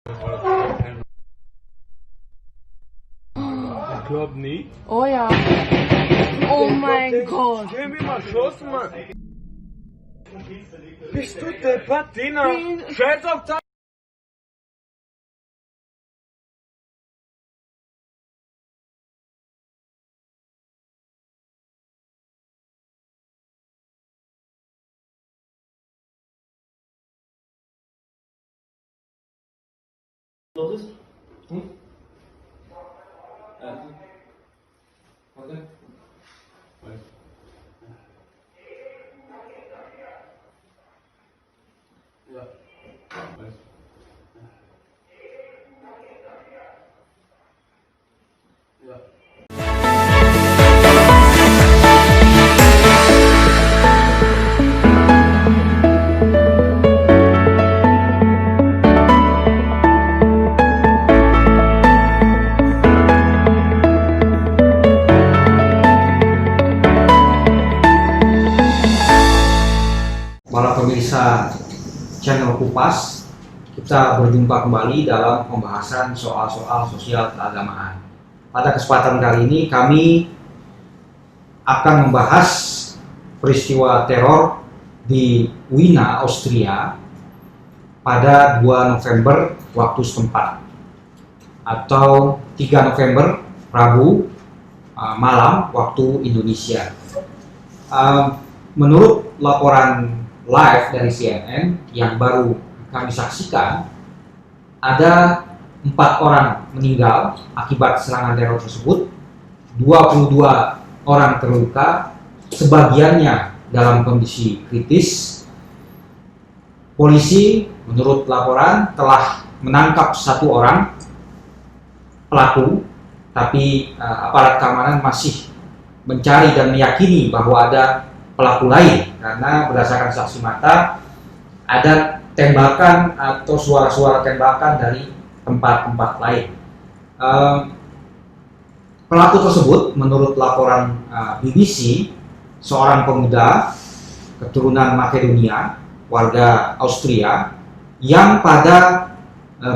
Club niet. Oh ja. Oh mein Gott. Geh mir mal Schluss, Mann. Bist du deppert, Dina? Scheiß auf das. Los ist? Warte. Ja. Ja. Para pemirsa channel Kupas, kita berjumpa kembali dalam pembahasan soal-soal sosial keagamaan. Pada kesempatan kali ini kami akan membahas peristiwa teror di Wina, Austria pada 2 November waktu setempat atau 3 November Rabu malam waktu Indonesia. Menurut laporan live dari CNN yang baru kami saksikan, ada 4 orang meninggal akibat serangan teror tersebut, 22 orang terluka, sebagiannya dalam kondisi kritis. Polisi menurut laporan telah menangkap 1 orang pelaku, tapi aparat keamanan masih mencari dan meyakini bahwa ada pelaku lain, karena berdasarkan saksi mata ada tembakan atau suara-suara tembakan dari tempat-tempat lain. Pelaku tersebut menurut laporan BBC seorang pemuda keturunan Makedonia, warga Austria, yang pada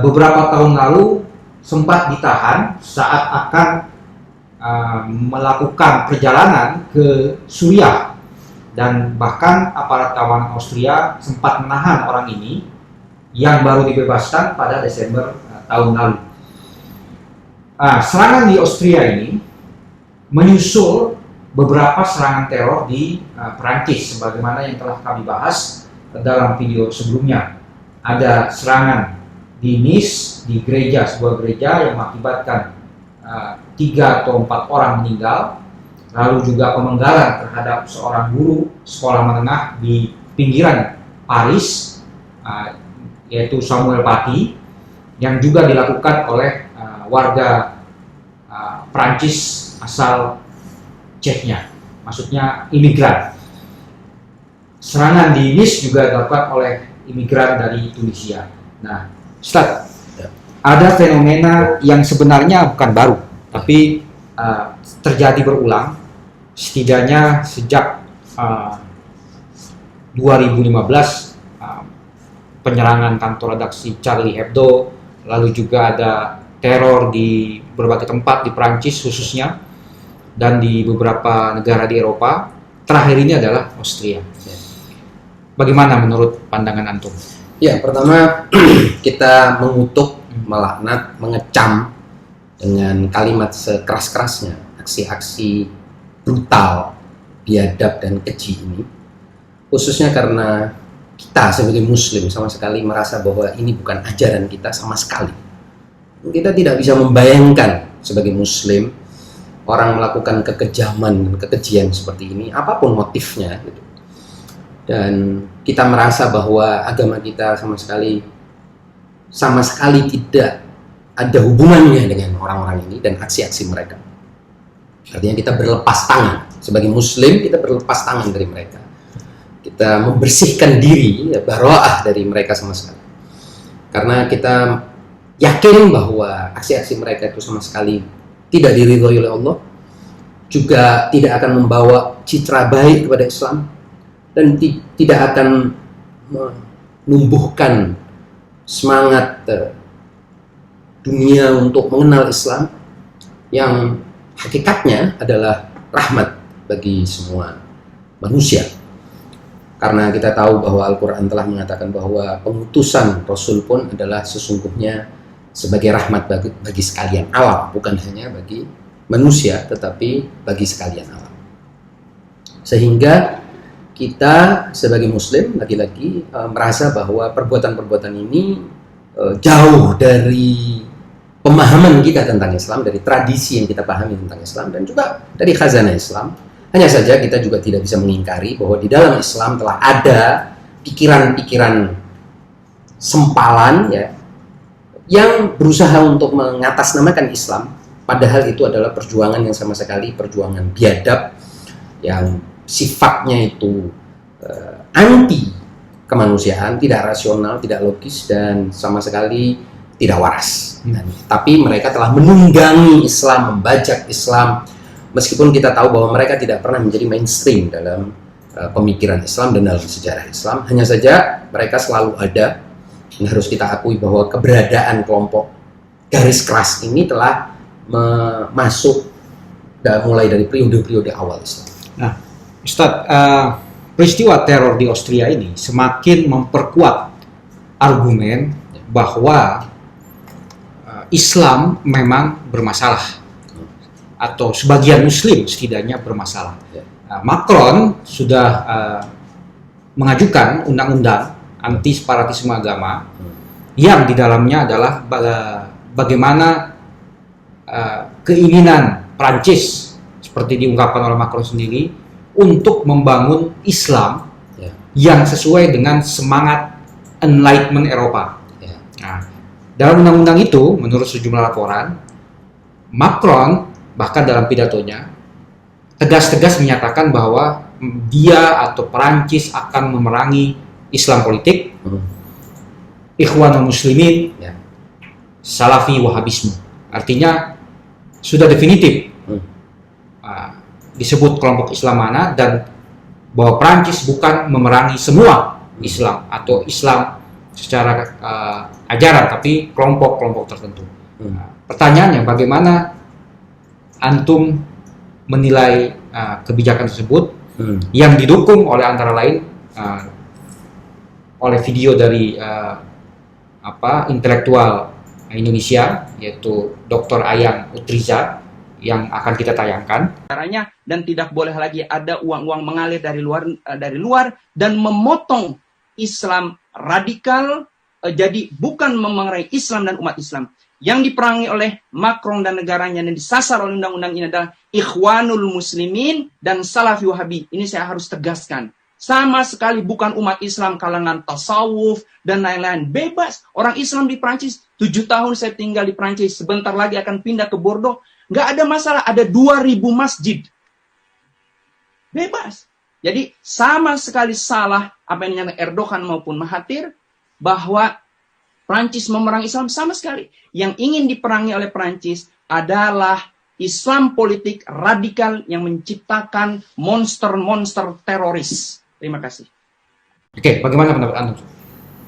beberapa tahun lalu sempat ditahan saat akan melakukan perjalanan ke Suriah. Dan bahkan aparat keamanan Austria sempat menahan orang ini yang baru dibebaskan pada Desember tahun lalu. Serangan di Austria ini menyusul beberapa serangan teror di Perancis, sebagaimana yang telah kami bahas dalam video sebelumnya. Ada serangan di Nice, di gereja, sebuah gereja yang mengakibatkan 3 atau 4 orang meninggal. Lalu juga pemenggalan terhadap seorang guru sekolah menengah di pinggiran Paris, yaitu Samuel Paty, yang juga dilakukan oleh warga Prancis asal Ceknya, maksudnya imigran. Serangan di Nice juga dilakukan oleh imigran dari Tunisia. Nah, Ustaz, ada fenomena yang sebenarnya bukan baru, tapi terjadi berulang setidaknya sejak 2015, penyerangan kantor redaksi Charlie Hebdo, lalu juga ada teror di berbagai tempat di Prancis khususnya dan di beberapa negara di Eropa. Terakhir ini adalah Austria. Bagaimana menurut pandangan antum? Ya, pertama kita mengutuk, melaknat, mengecam dengan kalimat sekeras-kerasnya aksi-aksi brutal, biadab dan keji ini, khususnya karena kita sebagai muslim sama sekali merasa bahwa ini bukan ajaran kita sama sekali. Kita tidak bisa membayangkan sebagai muslim orang melakukan kekejaman dan kekejian seperti ini, apapun motifnya gitu. Dan kita merasa bahwa agama kita sama sekali tidak ada hubungannya dengan orang-orang ini dan aksi-aksi mereka. Artinya kita berlepas tangan. Sebagai muslim kita berlepas tangan dari mereka. Kita membersihkan diri, bara'ah dari mereka sama sekali. Karena kita yakin bahwa aksi-aksi mereka itu sama sekali tidak diridhoi oleh Allah, juga tidak akan membawa citra baik kepada Islam, dan tidak akan menumbuhkan semangat dunia untuk mengenal Islam yang hakikatnya adalah rahmat bagi semua manusia. Karena kita tahu bahwa Al-Quran telah mengatakan bahwa pengutusan Rasul pun adalah sesungguhnya sebagai rahmat bagi sekalian alam, bukan hanya bagi manusia, tetapi bagi sekalian alam. Sehingga kita sebagai Muslim lagi-lagi merasa bahwa perbuatan-perbuatan ini jauh dari pemahaman kita tentang Islam, dari tradisi yang kita pahami tentang Islam, dan juga dari khazanah Islam. Hanya saja kita juga tidak bisa mengingkari bahwa di dalam Islam telah ada pikiran-pikiran sempalan ya, yang berusaha untuk mengatasnamakan Islam, padahal itu adalah perjuangan yang sama sekali perjuangan biadab yang sifatnya itu anti kemanusiaan, tidak rasional, tidak logis, dan sama sekali tidak waras. Tapi mereka telah menunggangi Islam, membajak Islam, meskipun kita tahu bahwa mereka tidak pernah menjadi mainstream dalam pemikiran Islam dan dalam sejarah Islam. Hanya saja mereka selalu ada, dan harus kita akui bahwa keberadaan kelompok garis keras ini telah masuk mulai dari periode-periode awal Islam. Nah, Ustadz, peristiwa teror di Austria ini semakin memperkuat argumen bahwa Islam memang bermasalah, atau sebagian Muslim setidaknya bermasalah. Macron sudah mengajukan undang-undang anti separatisme agama yang di dalamnya adalah bagaimana keinginan Prancis, seperti diungkapkan oleh Macron sendiri, untuk membangun Islam yang sesuai dengan semangat Enlightenment Eropa. Nah, dalam undang-undang itu, menurut sejumlah laporan, Macron bahkan dalam pidatonya tegas-tegas menyatakan bahwa dia atau Perancis akan memerangi Islam politik, Ikhwanul Muslimin, Salafi Wahabisme. Artinya sudah definitif disebut kelompok Islam mana, dan bahwa Perancis bukan memerangi semua Islam atau Islam secara ajaran, tapi kelompok-kelompok tertentu. Pertanyaannya, bagaimana antum menilai kebijakan tersebut yang didukung oleh antara lain oleh video dari intelektual Indonesia, yaitu Dr. Ayang Utriza, yang akan kita tayangkan caranya, dan tidak boleh lagi ada uang-uang mengalir dari luar dan memotong Islam radikal. Jadi bukan memengaruhi Islam dan umat Islam. Yang diperangi oleh Macron dan negaranya dan disasar oleh undang-undang ini adalah Ikhwanul Muslimin dan Salafi Wahabi. Ini saya harus tegaskan. Sama sekali bukan umat Islam kalangan tasawuf dan lain-lain. Bebas. Orang Islam di Prancis, 7 tahun saya tinggal di Prancis, sebentar lagi akan pindah ke Bordeaux. Nggak ada masalah, ada 2.000 masjid. Bebas. Jadi sama sekali salah apa yang dinyatakan Erdogan maupun Mahathir, bahwa Prancis memerangi Islam, sama sekali. Yang ingin diperangi oleh Prancis adalah Islam politik radikal yang menciptakan monster-monster teroris. Terima kasih. Oke, bagaimana pendapat Anda?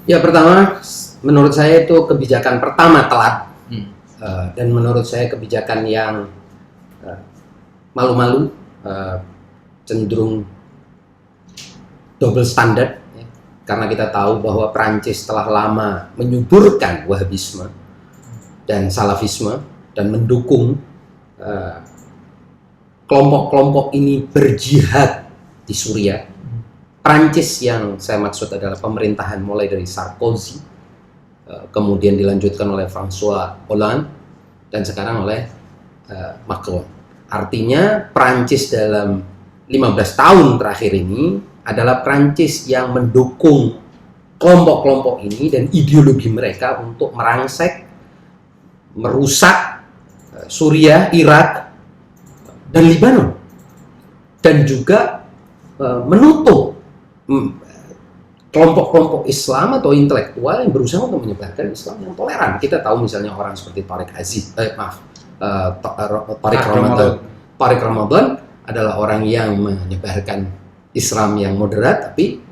Ya, pertama, menurut saya itu kebijakan pertama telat. Dan menurut saya kebijakan yang malu-malu, cenderung double standard. Karena kita tahu bahwa Prancis telah lama menyuburkan Wahabisme dan Salafisme dan mendukung kelompok-kelompok ini berjihad di Suriah. Prancis yang saya maksud adalah pemerintahan mulai dari Sarkozy, kemudian dilanjutkan oleh François Hollande, dan sekarang oleh Macron. Artinya Prancis dalam 15 tahun terakhir ini adalah Prancis yang mendukung kelompok-kelompok ini dan ideologi mereka untuk merangsek, merusak Suriah, Irak, dan Lebanon, dan juga menutup kelompok-kelompok Islam atau intelektual yang berusaha untuk menyebarkan Islam yang toleran. Kita tahu misalnya orang seperti Tariq Ramadan adalah orang yang menyebarkan Islam yang moderat, tapi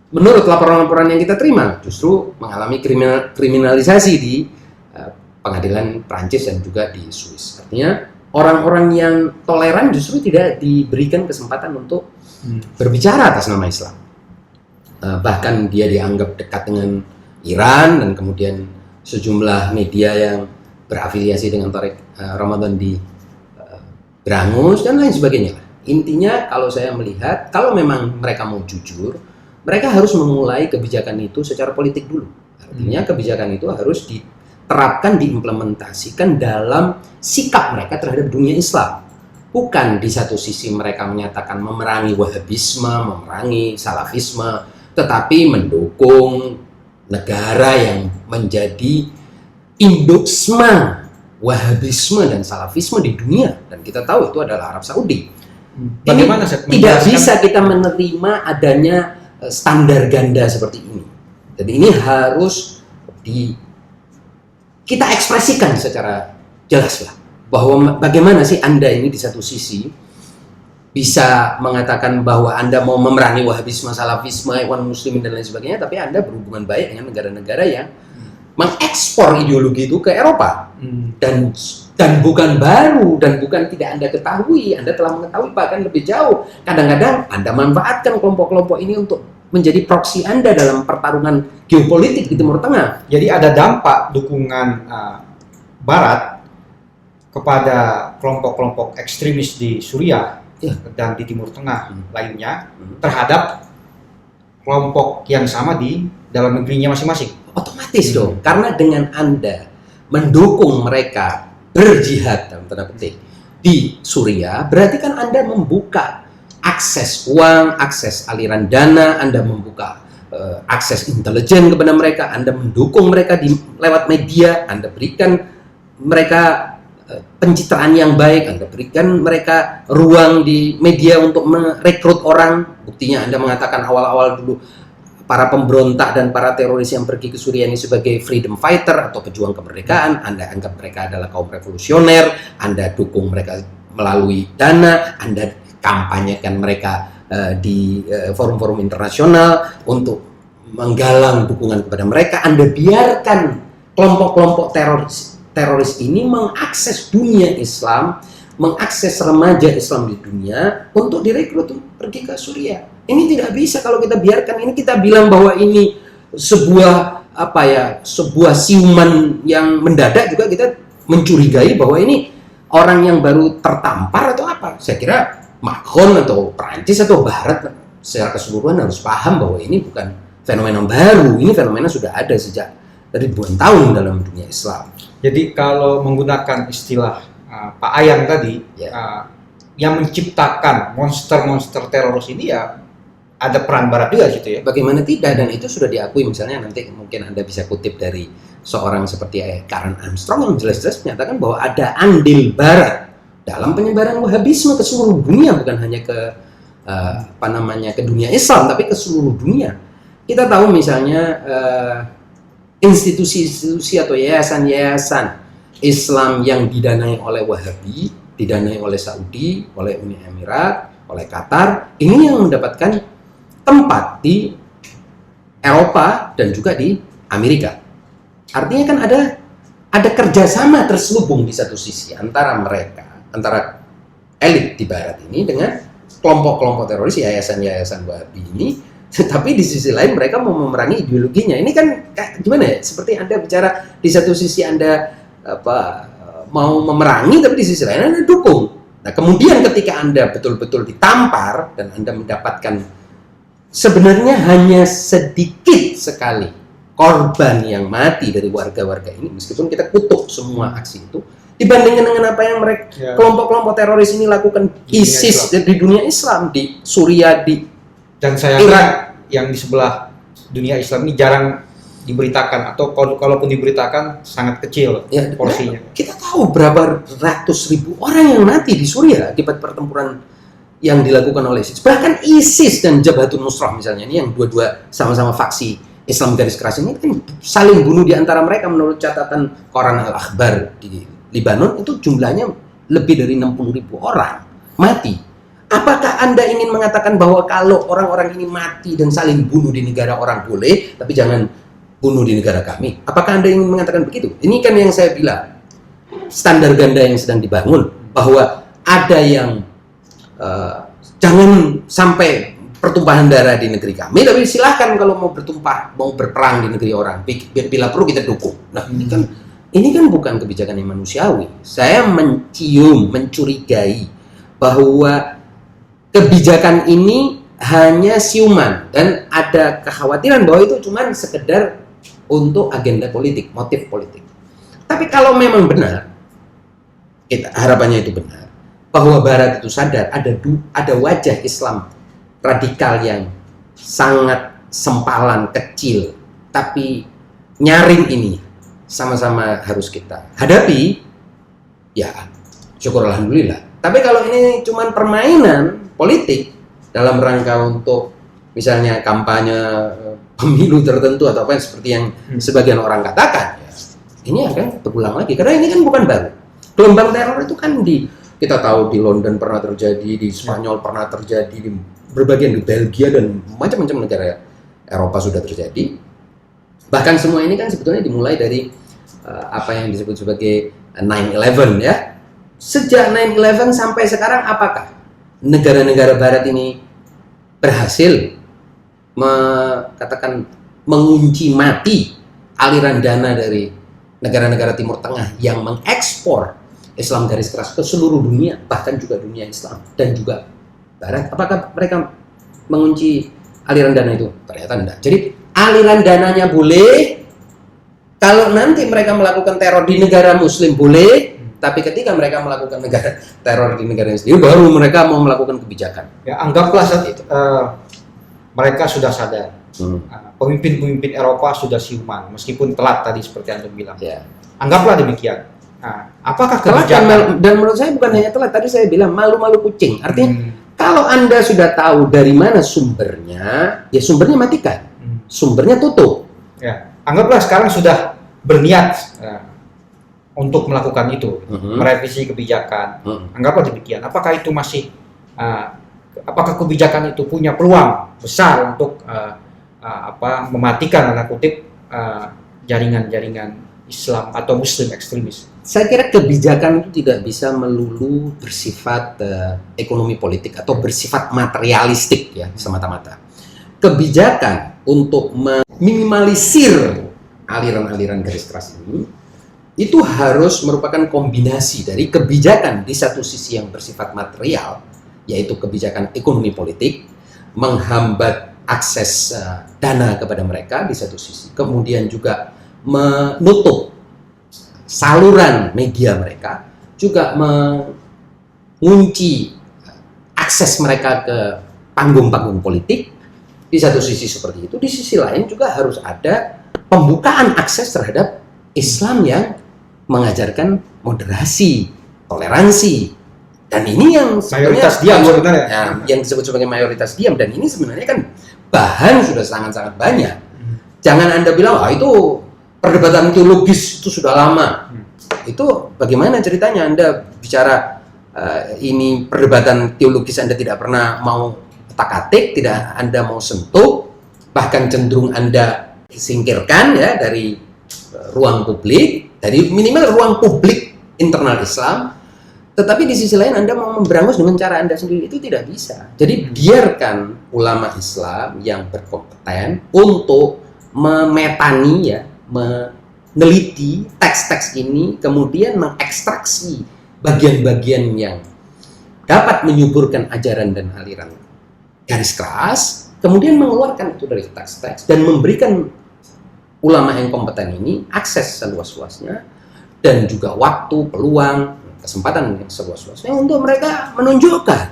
menurut laporan-laporan yang kita terima justru mengalami kriminalisasi di pengadilan Prancis dan juga di Swiss. Artinya orang-orang yang toleran justru tidak diberikan kesempatan untuk berbicara atas nama Islam. Bahkan dia dianggap dekat dengan Iran, dan kemudian sejumlah media yang berafiliasi dengan Tariq Ramadan di berangus dan lain sebagainya. Intinya kalau saya melihat, kalau memang mereka mau jujur, mereka harus memulai kebijakan itu secara politik dulu. Artinya kebijakan itu harus diterapkan, diimplementasikan dalam sikap mereka terhadap dunia Islam. Bukan di satu sisi mereka menyatakan memerangi Wahabisme, memerangi Salafisme, tetapi mendukung negara yang menjadi induksma Wahabisme dan Salafisme di dunia, dan kita tahu itu adalah Arab Saudi. Bagaimana Tidak bisa kita menerima adanya standar ganda seperti ini. Jadi ini harus kita ekspresikan secara jelas lah, bahwa bagaimana sih Anda ini di satu sisi bisa mengatakan bahwa Anda mau memerangi Wahabisme, Salafisme, Ikhwan Muslimin dan lain sebagainya, tapi Anda berhubungan baik dengan negara-negara yang mengekspor ideologi itu ke Eropa. Dan bukan baru, dan bukan tidak Anda ketahui, Anda telah mengetahui bahkan lebih jauh. Kadang-kadang Anda manfaatkan kelompok-kelompok ini untuk menjadi proksi Anda dalam pertarungan geopolitik di Timur Tengah. Jadi ada dampak dukungan Barat kepada kelompok-kelompok ekstremis di Suriah dan di Timur Tengah lainnya terhadap kelompok yang sama di dalam negerinya masing-masing. Otomatis dong, karena dengan Anda mendukung mereka berjihad dalam tanda petik di Suriah, berarti kan Anda membuka akses uang, akses aliran dana, Anda membuka akses intelijen kepada mereka, Anda mendukung mereka lewat media, Anda berikan mereka pencitraan yang baik, Anda berikan mereka ruang di media untuk merekrut orang. Buktinya Anda mengatakan awal-awal dulu para pemberontak dan para teroris yang pergi ke Suriah ini sebagai freedom fighter atau pejuang kemerdekaan. Anda anggap mereka adalah kaum revolusioner, Anda dukung mereka melalui dana, Anda kampanyekan mereka di forum-forum internasional untuk menggalang dukungan kepada mereka. Anda biarkan kelompok-kelompok teroris ini mengakses dunia Islam, mengakses remaja Islam di dunia untuk direkrut pergi ke Suriah. Ini tidak bisa kalau kita biarkan. Ini kita bilang bahwa ini sebuah sebuah siuman yang mendadak, juga kita mencurigai bahwa ini orang yang baru tertampar atau apa. Saya kira Macron atau Prancis atau Barat secara keseluruhan harus paham bahwa ini bukan fenomena baru. Ini fenomena sudah ada sejak ribuan tahun dalam dunia Islam. Jadi kalau menggunakan istilah Pak Ayang tadi, yang menciptakan monster-monster teroris ini ya ada peran Barat juga gitu ya. Bagaimana tidak, dan itu sudah diakui. Misalnya nanti mungkin Anda bisa kutip dari seorang seperti Karen Armstrong yang jelas-jelas menyatakan bahwa ada andil Barat dalam penyebaran Wahabisme ke seluruh dunia, bukan hanya ke ke dunia Islam, tapi ke seluruh dunia. Kita tahu misalnya institusi-institusi atau yayasan-yayasan Islam yang didanai oleh Wahabi, didanai oleh Saudi, oleh Uni Emirat, oleh Qatar, ini yang mendapatkan tempat di Eropa dan juga di Amerika. Artinya kan ada kerjasama terselubung di satu sisi antara mereka, antara elit di Barat ini dengan kelompok-kelompok teroris, yayasan-yayasan Wahabi ini. Tetapi di sisi lain mereka mau memerangi ideologinya. Ini kan gimana ya? Seperti Anda bicara, di satu sisi Anda mau memerangi, tapi di sisi lain Anda dukung. Nah, kemudian ketika Anda betul-betul ditampar dan Anda mendapatkan sebenarnya hanya sedikit sekali korban yang mati dari warga-warga ini, meskipun kita kutuk semua aksi itu, dibandingkan dengan apa yang mereka kelompok-kelompok teroris ini lakukan, ISIS di dunia Islam, di Suriah, dan saya kira yang di sebelah dunia Islam ini jarang diberitakan, atau kalaupun diberitakan sangat kecil porsinya. Kita tahu berapa ratus ribu orang yang mati di Suriah akibat pertempuran yang dilakukan oleh ISIS. Bahkan ISIS dan Jabhatun Nusrah misalnya, ini yang dua-dua sama-sama faksi Islam garis keras ini kan saling bunuh di antara mereka. Menurut catatan koran Al-Akhbar di Libanon itu jumlahnya lebih dari 60.000 orang mati. Apakah Anda ingin mengatakan bahwa kalau orang-orang ini mati dan saling bunuh di negara orang boleh, tapi jangan bunuh di negara kami. Apakah Anda ingin mengatakan begitu? Ini kan yang saya bilang, standar ganda yang sedang dibangun, bahwa ada yang jangan sampai pertumpahan darah di negeri kami, tapi silahkan kalau mau bertumpah, mau berperang di negeri orang, bila perlu kita dukung. Nah, ini kan bukan kebijakan yang manusiawi. Saya mencurigai bahwa kebijakan ini hanya siuman, dan ada kekhawatiran bahwa itu cuma sekedar untuk agenda politik, motif politik. Tapi kalau memang benar, harapannya itu benar, bahwa Barat itu sadar ada wajah Islam radikal yang sangat sempalan, kecil, tapi nyaring ini sama-sama harus kita hadapi, ya syukur alhamdulillah. Tapi kalau ini cuma permainan politik dalam rangka untuk misalnya kampanye pemilu tertentu atau apa seperti yang sebagian orang katakan, ya, ini akan berulang lagi, karena ini kan bukan baru. Gelombang teror itu kan kita tahu di London pernah terjadi, di Spanyol pernah terjadi, di berbagian di Belgia dan macam-macam negara Eropa sudah terjadi. Bahkan semua ini kan sebetulnya dimulai dari apa yang disebut sebagai 9/11 ya. Sejak 9/11 sampai sekarang, apakah negara-negara Barat ini berhasil mengunci mati aliran dana dari negara-negara Timur Tengah yang mengekspor Islam garis keras ke seluruh dunia, bahkan juga dunia Islam dan juga Barat? Apakah mereka mengunci aliran dana itu? Ternyata tidak. Jadi aliran dananya boleh, kalau nanti mereka melakukan teror di negara Muslim boleh, tapi ketika mereka melakukan teror di negara sendiri, baru mereka mau melakukan kebijakan. Ya, anggaplah mereka sudah sadar. Pemimpin-pemimpin Eropa sudah siuman, meskipun telat tadi seperti Anda bilang. Ya. Anggaplah demikian. Nah, apakah telat kebijakan? dan menurut saya bukan hanya telat, tadi saya bilang malu-malu kucing. Artinya kalau Anda sudah tahu dari mana sumbernya, ya sumbernya matikan, sumbernya tutup. Ya, anggaplah sekarang sudah berniat untuk melakukan itu, merevisi kebijakan. Anggaplah demikian. Apakah itu masih, apakah kebijakan itu punya peluang besar untuk mematikan tanda kutip jaringan-jaringan Islam atau Muslim ekstremis? Saya kira kebijakan itu tidak bisa melulu bersifat ekonomi politik atau bersifat materialistik ya semata-mata. Kebijakan untuk meminimalisir aliran-aliran garis keras ini itu harus merupakan kombinasi dari kebijakan di satu sisi yang bersifat material, yaitu kebijakan ekonomi politik, menghambat akses dana kepada mereka di satu sisi, kemudian juga menutup saluran media mereka, juga mengunci akses mereka ke panggung-panggung politik. Di satu sisi seperti itu, di sisi lain juga harus ada pembukaan akses terhadap Islam yang mengajarkan moderasi, toleransi, dan ini yang mayoritas diam sebenarnya. Ya, yang disebut sebagai mayoritas diam, dan ini sebenarnya kan bahan sudah sangat-sangat banyak. Jangan Anda bilang, itu perdebatan teologis itu sudah lama. Itu bagaimana ceritanya Anda bicara ini perdebatan teologis, Anda tidak pernah mau otak-atik, tidak Anda mau sentuh, bahkan cenderung Anda singkirkan ya dari ruang publik, dari minimal ruang publik internal Islam. Tetapi di sisi lain Anda mau memberangus dengan cara Anda sendiri, itu tidak bisa. Jadi biarkan ulama Islam yang berkompeten untuk memetani ya, meneliti teks-teks ini, kemudian mengekstraksi bagian-bagian yang dapat menyuburkan ajaran dan aliran garis keras, kemudian mengeluarkan itu dari teks-teks dan memberikan ulama yang kompeten ini akses seluas-luasnya dan juga waktu, peluang, kesempatan yang seluas-luasnya untuk mereka menunjukkan.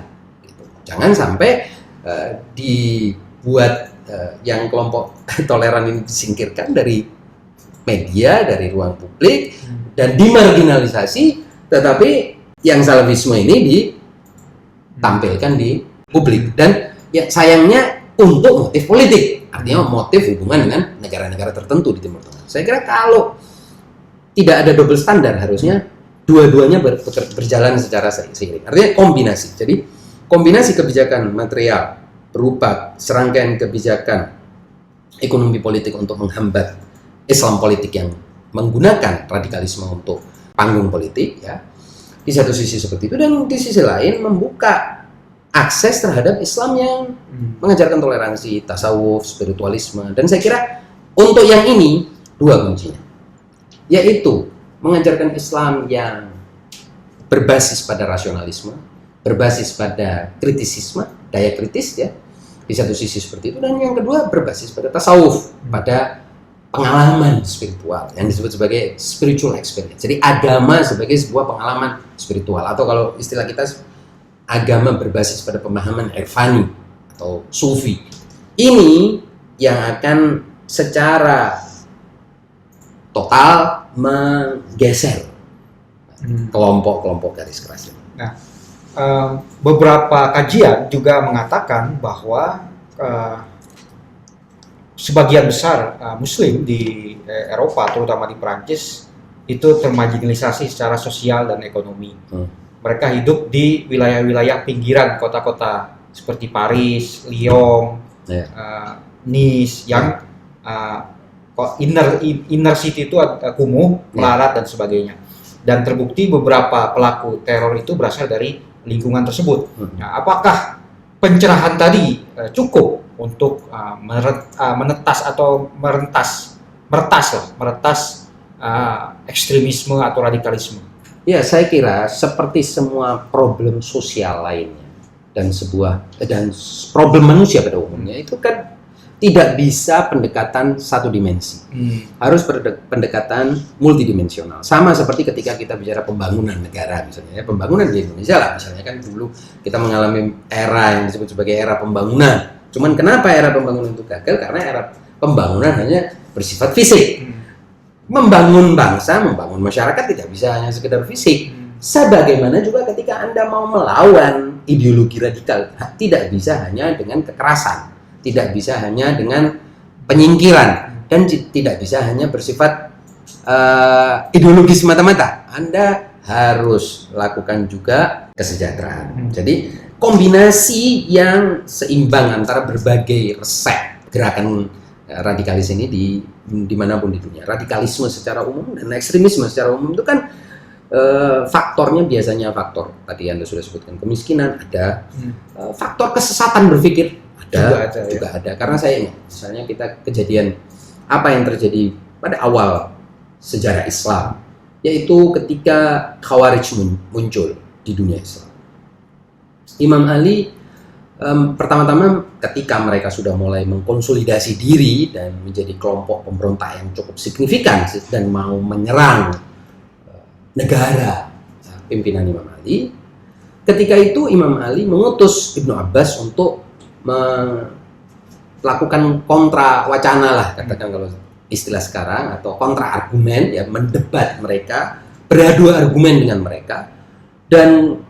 Gitu. Jangan sampai dibuat yang kelompok toleran ini disingkirkan dari media, dari ruang publik, dan dimarginalisasi, tetapi yang salafisme ini ditampilkan di publik. Dan ya sayangnya untuk motif politik, artinya motif hubungan dengan negara-negara tertentu di Timur Tengah. Saya kira kalau tidak ada double standar, harusnya dua-duanya berjalan secara seiring. Artinya kombinasi. Jadi kombinasi kebijakan material berupa serangkaian kebijakan ekonomi politik untuk menghambat Islam politik yang menggunakan radikalisme untuk panggung politik, ya. Di satu sisi seperti itu, dan di sisi lain membuka akses terhadap Islam yang mengajarkan toleransi, tasawuf, spiritualisme. Dan saya kira untuk yang ini dua kuncinya, yaitu mengajarkan Islam yang berbasis pada rasionalisme, berbasis pada kritisisme, daya kritis, ya, di satu sisi seperti itu, dan yang kedua berbasis pada tasawuf, pada pengalaman spiritual yang disebut sebagai spiritual experience. Jadi agama sebagai sebuah pengalaman spiritual, atau kalau istilah kita, agama berbasis pada pemahaman irfani atau sufi. Ini yang akan secara total menggeser kelompok-kelompok garis keras ini. Nah, beberapa kajian juga mengatakan bahwa sebagian besar Muslim di Eropa, terutama di Perancis, itu termarginalisasi secara sosial dan ekonomi. Mereka hidup di wilayah-wilayah pinggiran kota-kota seperti Paris, Lyon, Nice, yang inner city itu kumuh, melarat dan sebagainya. Dan terbukti beberapa pelaku teror itu berasal dari lingkungan tersebut. Nah, apakah pencerahan tadi cukup untuk menetas atau meretas ekstremisme atau radikalisme? Ya, saya kira seperti semua problem sosial lainnya dan problem manusia pada umumnya, itu kan tidak bisa pendekatan satu dimensi. Harus pendekatan multidimensional. Sama seperti ketika kita bicara pembangunan negara misalnya, ya, pembangunan di Indonesia lah misalnya, kan dulu kita mengalami era yang disebut sebagai era pembangunan. Cuman kenapa era pembangunan itu gagal? Karena era pembangunan hanya bersifat fisik. Membangun bangsa, membangun masyarakat tidak bisa hanya sekedar fisik. Sebagaimana juga ketika Anda mau melawan ideologi radikal, tidak bisa hanya dengan kekerasan, tidak bisa hanya dengan penyingkiran, dan tidak bisa hanya bersifat ideologis semata-mata. Anda harus lakukan juga kesejahteraan. Jadi kombinasi yang seimbang antara berbagai resep gerakan radikalis ini dimanapun di dunia. Radikalisme secara umum dan ekstremisme secara umum itu kan faktornya biasanya faktor tadi Anda sudah sebutkan, kemiskinan ada, faktor kesesatan berpikir juga ada. Karena saya ingat misalnya kita kejadian apa yang terjadi pada awal sejarah Islam, yaitu ketika Khawarij muncul di dunia Islam. Imam Ali pertama-tama ketika mereka sudah mulai mengkonsolidasi diri dan menjadi kelompok pemberontak yang cukup signifikan dan mau menyerang negara pimpinan Imam Ali, ketika itu Imam Ali mengutus Ibnu Abbas untuk melakukan kontra wacana lah, katakan kalau istilah sekarang, atau kontra argumen, ya, mendebat mereka, beradu argumen dengan mereka, dan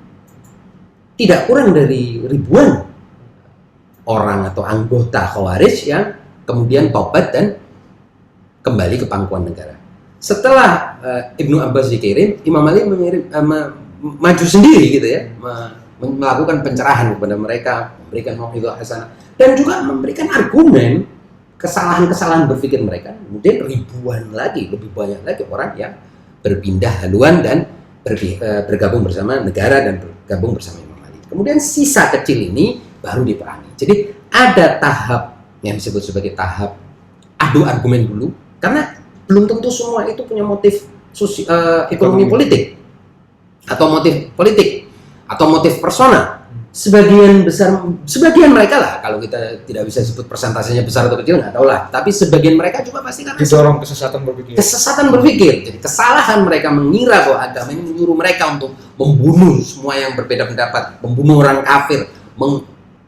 tidak kurang dari ribuan orang atau anggota Khawarij yang kemudian tobat dan kembali ke pangkuan negara. Setelah Ibnu Abbas dikirim, Imam Ali maju sendiri gitu ya, melakukan pencerahan kepada mereka, memberikan mau'izah hasanah, dan juga memberikan argumen kesalahan-kesalahan berpikir mereka. Kemudian ribuan lagi, lebih banyak lagi orang yang berpindah haluan dan bergabung bersama negara dan bergabung bersama Imam Ali. Kemudian sisa kecil ini baru diperangi. Jadi ada tahap yang disebut sebagai tahap adu argumen dulu, karena belum tentu semua itu punya motif ekonomi politik atau motif politik atau motif personal. Sebagian mereka lah, kalau kita tidak bisa sebut persentasenya besar atau kecil, nggak tahu lah, tapi sebagian mereka juga pasti karena didorong kesesatan berpikir. Jadi kesalahan mereka mengira bahwa agama ini menyuruh mereka untuk membunuh semua yang berbeda pendapat, membunuh orang kafir,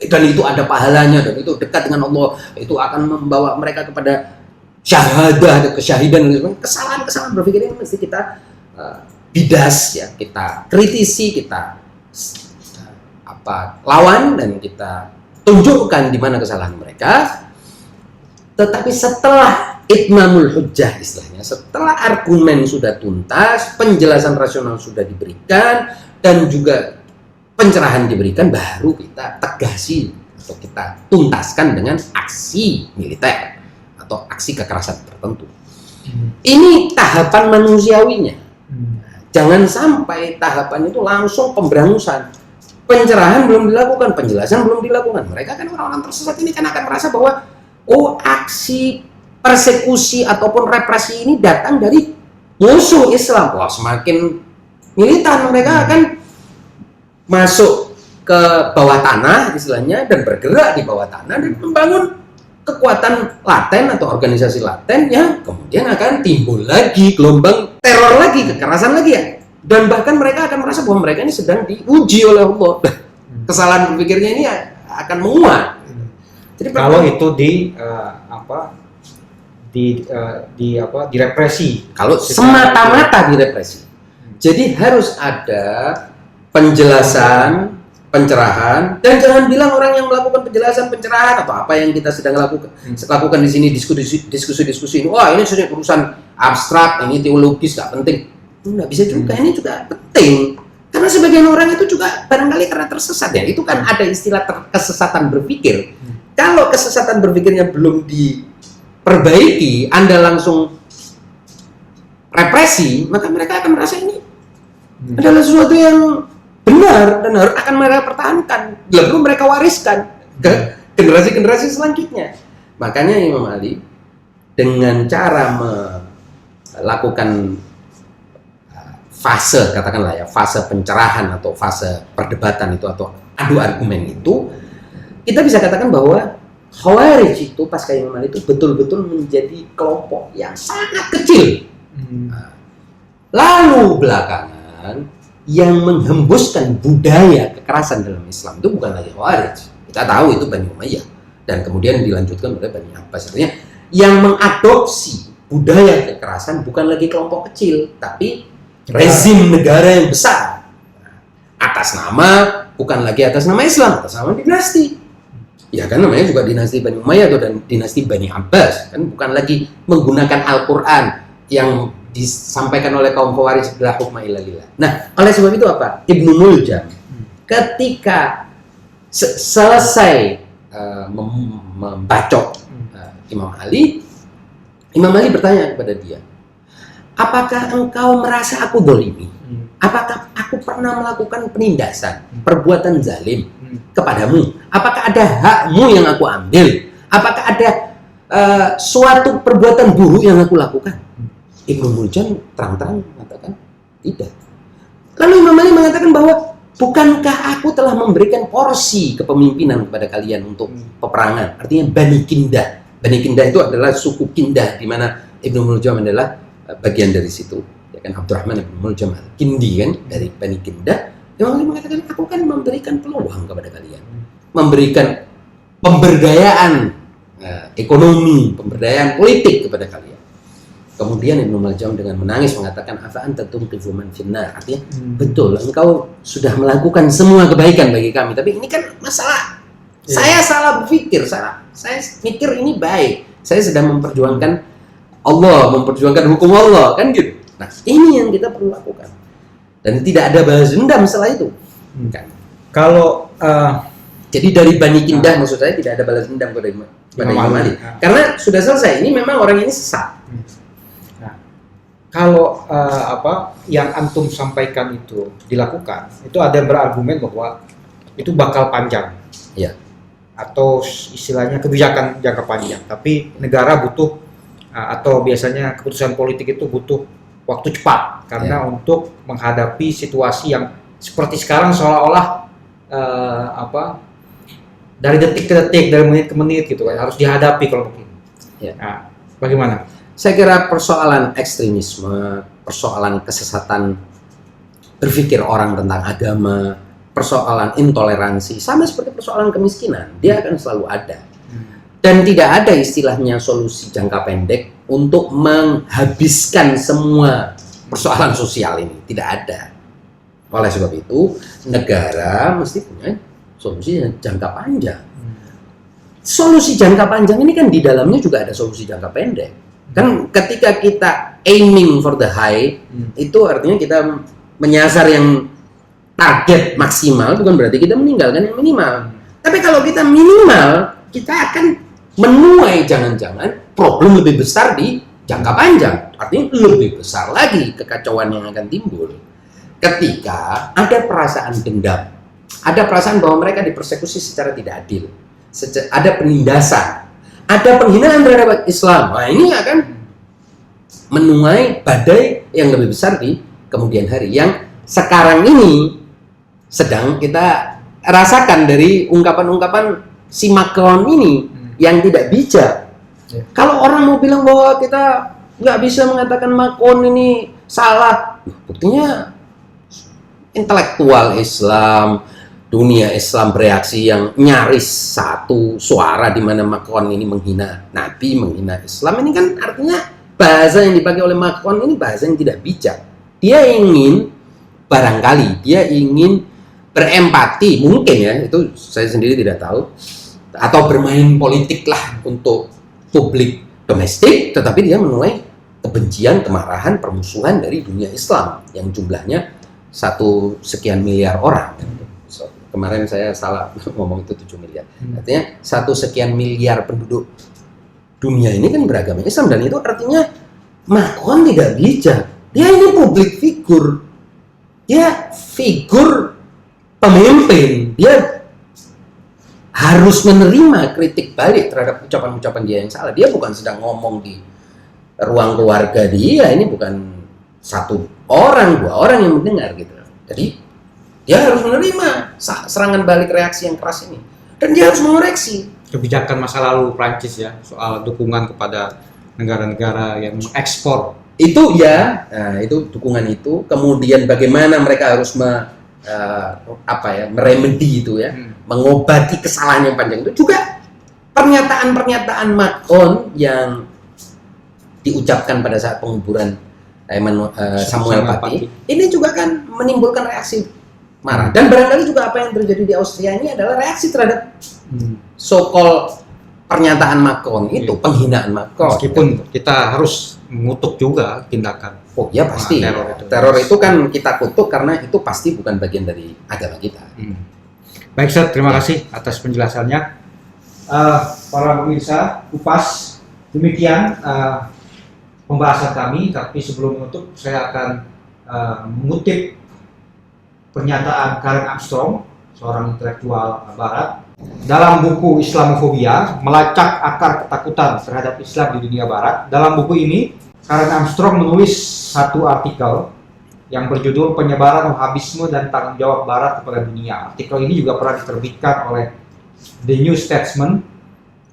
dan itu ada pahalanya, dan itu dekat dengan Allah, itu akan membawa mereka kepada syahadah, kesyahidan. Kesalahan-kesalahan berpikir ini mesti kita bidas, ya, kita kritisi, kita lawan, dan kita tunjukkan di mana kesalahan mereka. Tetapi setelah itmamul hujjah istilahnya, setelah argumen sudah tuntas, penjelasan rasional sudah diberikan, dan juga pencerahan diberikan, baru kita tegasi atau kita tuntaskan dengan aksi militer atau aksi kekerasan tertentu. Ini tahapan manusiawinya. Jangan sampai tahapan itu langsung pemberangusan. Pencerahan belum dilakukan, penjelasan belum dilakukan. Mereka kan orang-orang tersesat ini kan akan merasa bahwa aksi persekusi ataupun represi ini datang dari musuh Islam. Wah, semakin militan mereka akan masuk ke bawah tanah istilahnya dan bergerak di bawah tanah dan membangun kekuatan laten atau organisasi laten yang kemudian akan timbul lagi gelombang teror lagi, kekerasan lagi ya. Dan bahkan mereka akan merasa bahwa mereka ini sedang diuji oleh Allah. Kesalahan berpikirnya ini akan menguat. Jadi Kalau itu direpresi. Kalau semata-mata direpresi. Jadi harus ada penjelasan, pencerahan, dan jangan bilang orang yang melakukan penjelasan, pencerahan atau apa yang kita sedang lakukan di sini diskusi ini, wah ini sudah urusan abstrak, ini teologis, nggak penting. Nggak bisa juga, ini juga penting. Karena sebagian orang itu juga barangkali karena tersesat ya. Itu kan ada istilah kesesatan berpikir. Kalau kesesatan berpikirnya belum diperbaiki, Anda langsung represi, maka mereka akan merasa ini adalah sesuatu yang benar dan akan mereka pertahankan, lalu mereka wariskan ke generasi-generasi selanjutnya. Makanya Imam Ali dengan cara melakukan fase, katakanlah ya, fase pencerahan atau fase perdebatan itu atau adu argumen itu, kita bisa katakan bahwa Khawarij itu pasca Imam Ali itu betul-betul menjadi kelompok yang sangat kecil. Lalu belakangan yang menghembuskan budaya kekerasan dalam Islam itu bukan lagi Khawarij. Kita tahu itu Bani Umayyah dan kemudian dilanjutkan oleh Bani Abbas. Artinya yang mengadopsi budaya kekerasan bukan lagi kelompok kecil, tapi rezim negara yang besar. Atas nama, bukan lagi atas nama Islam, atas nama dinasti. Ya kan namanya juga dinasti Bani Umayyah atau dinasti Bani Abbas. Kan bukan lagi menggunakan Al-Quran yang disampaikan oleh kaum Khawarij la hukma illa lillah. Nah, oleh sebab itu apa? Ibnu Muljam ketika selesai membacok Imam Ali bertanya kepada dia, apakah engkau merasa aku dolimi? Apakah aku pernah melakukan penindasan, perbuatan zalim kepadamu? Apakah ada hakmu yang aku ambil? Apakah ada suatu perbuatan buruk yang aku lakukan? Ibnu Muljam terang-terang mengatakan tidak. Lalu Imam Ali mengatakan bahwa bukankah aku telah memberikan porsi kepemimpinan kepada kalian untuk peperangan? Artinya Bani Kindah. Bani Kindah itu adalah suku Kindah di mana Ibnu Muljam adalah bagian dari situ. Ya kan, Abdurrahman Ibnu Muljam Al-Kindi kan dari Bani Kindah. Imam Ali mengatakan aku kan memberikan peluang kepada kalian, memberikan pemberdayaan ekonomi, pemberdayaan politik kepada kalian. Kemudian Ibnu Muljam dengan menangis mengatakan afa anta tunqifu man finnar. Artinya betul, engkau sudah melakukan semua kebaikan bagi kami, tapi ini kan masalah saya salah berpikir, saya mikir ini baik, saya sedang memperjuangkan Allah, memperjuangkan hukum Allah, kan gitu. Nah, ini yang kita perlu lakukan. Dan tidak ada balas dendam setelah itu. Kan? Kalau jadi dari Bani Kindah maksud saya tidak ada balas dendam pada Imam Ali. Karena sudah selesai. Ini memang orang ini sesat. Nah, kalau yang antum sampaikan itu dilakukan, itu ada yang berargumen bahwa itu bakal panjang. Ya. Atau istilahnya kebijakan jangka panjang. Tapi negara butuh atau biasanya keputusan politik itu butuh waktu cepat karena untuk menghadapi situasi yang seperti sekarang seolah-olah dari detik ke detik, dari menit ke menit gitu kan, harus dihadapi kalau begini. Ya. Nah, bagaimana? Saya kira persoalan ekstremisme, persoalan kesesatan berpikir orang tentang agama, persoalan intoleransi, sama seperti persoalan kemiskinan, dia akan selalu ada. Dan tidak ada istilahnya solusi jangka pendek untuk menghabiskan semua persoalan sosial ini. Tidak ada. Oleh sebab itu, negara mesti punya solusi jangka panjang. Solusi jangka panjang ini kan di dalamnya juga ada solusi jangka pendek. Kan ketika kita aiming for the high, itu artinya kita menyasar yang target maksimal, bukan berarti kita meninggalkan yang minimal. Tapi kalau kita minimal, kita akan menuai jangan-jangan problem lebih besar di jangka panjang, artinya lebih besar lagi kekacauan yang akan timbul ketika ada perasaan dendam, ada perasaan bahwa mereka dipersekusi secara tidak adil, ada penindasan, ada penghinaan terhadap Islam. Nah, ini akan menuai badai yang lebih besar di kemudian hari, yang sekarang ini sedang kita rasakan dari ungkapan-ungkapan si Macron ini yang tidak bijak. Kalau orang mau bilang bahwa kita nggak bisa mengatakan Macron ini salah, buktinya intelektual Islam, dunia Islam bereaksi yang nyaris satu suara di mana Macron ini menghina Nabi, menghina Islam. Ini kan artinya bahasa yang dipakai oleh Macron ini bahasa yang tidak bijak. Dia ingin barangkali dia ingin berempati, mungkin ya, itu saya sendiri tidak tahu, atau bermain politik lah untuk publik domestik, tetapi dia menuai kebencian, kemarahan, permusuhan dari dunia Islam yang jumlahnya 1 sekian miliar orang. Kemarin saya salah ngomong itu 7 miliar. Artinya 1 sekian miliar penduduk dunia ini kan beragama Islam, dan itu artinya Macron tidak bijak. Dia ini publik figur, dia figur pemimpin, dia harus menerima kritik balik terhadap ucapan-ucapan dia yang salah. Dia bukan sedang ngomong di ruang keluarga dia, ini bukan 1 orang, 2 orang yang mendengar gitu. Jadi dia harus menerima serangan balik reaksi yang keras ini, dan dia harus mengoreksi kebijakan masa lalu Prancis ya soal dukungan kepada negara-negara yang mengekspor itu ya. Nah, itu dukungan itu, kemudian bagaimana mereka harus meremedi itu ya, mengobati kesalahan yang panjang itu. Juga pernyataan-pernyataan Macron yang diucapkan pada saat penguburan Samuel Paty ini juga kan menimbulkan reaksi marah, dan barangkali juga apa yang terjadi di Austria ini adalah reaksi terhadap so-called pernyataan Macron itu, penghinaan Macron. Meskipun kita harus mengutuk juga tindakan. Oh ya pasti, teror itu kan kita kutuk karena itu pasti bukan bagian dari agama kita. Baik, Ustaz, terima kasih atas penjelasannya. Para pemirsa, Kupas, demikian pembahasan kami. Tapi sebelum menutup, saya akan mengutip pernyataan Karen Armstrong, seorang intelektual Barat, dalam buku Islamofobia, Melacak Akar Ketakutan Terhadap Islam di Dunia Barat. Dalam buku ini, Karen Armstrong menulis satu artikel yang berjudul Penyebaran Wahhabisme dan Tanggung Jawab Barat kepada Dunia. Artikel ini juga pernah diterbitkan oleh The New Statesman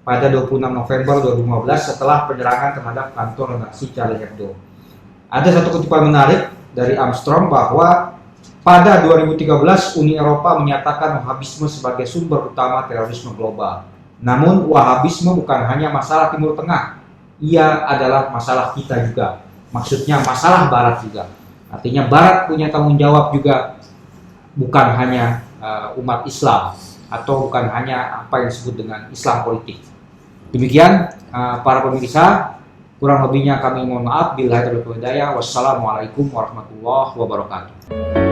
pada 26 November 2015 setelah penyerangan terhadap kantor redaksi Charlie Hebdo. Ada satu kutipan menarik dari Armstrong bahwa pada 2013 Uni Eropa menyatakan Wahhabisme sebagai sumber utama terorisme global. Namun Wahhabisme bukan hanya masalah Timur Tengah, ia adalah masalah kita juga. Maksudnya masalah Barat juga. Artinya Barat punya tanggung jawab juga, bukan hanya umat Islam atau bukan hanya apa yang disebut dengan Islam politik. Demikian para pemirsa, kurang lebihnya kami mohon maaf. Billahi taufiq wal hidayah. Wassalamualaikum warahmatullahi wabarakatuh.